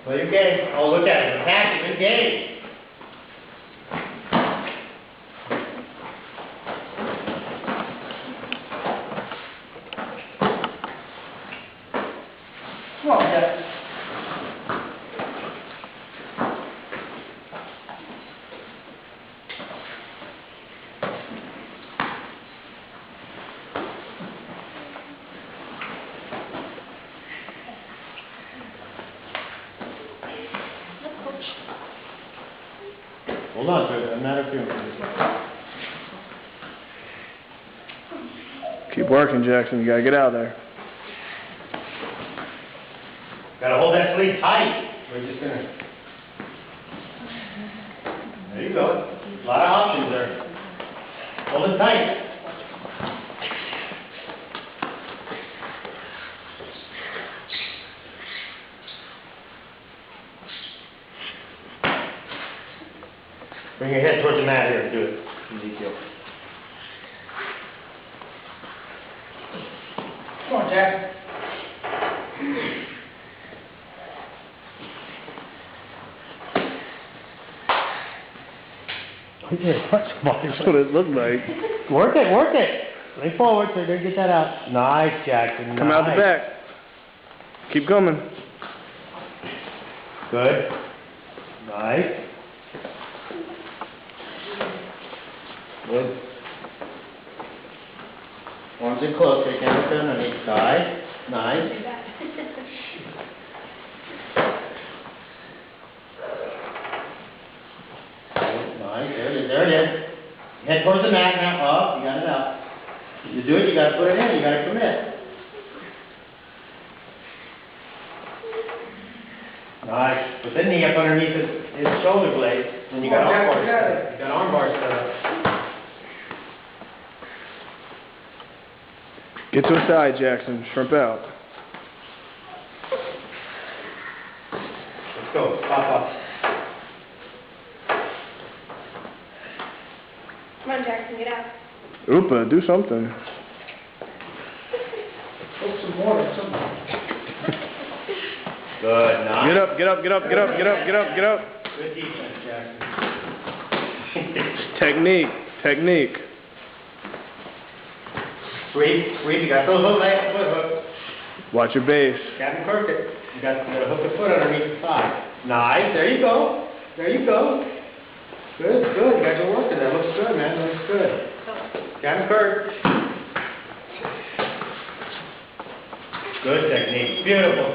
Play your game. Oh, look at it. Attacking. Good game. Come on, Jeff. Hold on to it. I'm not interfering with this. Keep working, Jackson. You gotta get out of there. Gotta hold that sleeve tight. We're just gonna. There you go. A lot of options there. Hold it tight. Bring your head towards the mat here and do it, Ezekiel. Come on, Jack. That's what it looked like. Work it, work it. Lean forward so they get that out. Nice, Jackson. Come out the back. Keep coming. Good. Nice. Good. Arms are close. They can't look underneath. Side. Nice. Nice. There it is. There it is. Head towards the mat now. Up. You got it up. You do it. You got to put it in. You got to commit. Nice. Put the knee up underneath his shoulder blade. Then you got arm bars set up. You got arm bars set up. Get to a side, Jackson. Shrimp out. Let's go. Pop up. Come on, Jackson, get out. Oopa, do something. Put some water, something. Good. Nice. Get up, get up, get up, get up, get up, get up, get up. Good defense, Jackson. Technique, technique. Sweep, sweep. You got those hook legs, foot hook. Watch your base. Captain Kirk, you got to hook the foot underneath the thigh. Nice. There you go. There you go. Good, good. You got your work in there. Looks good, man. Looks good. Captain Kirk. Good technique. Beautiful.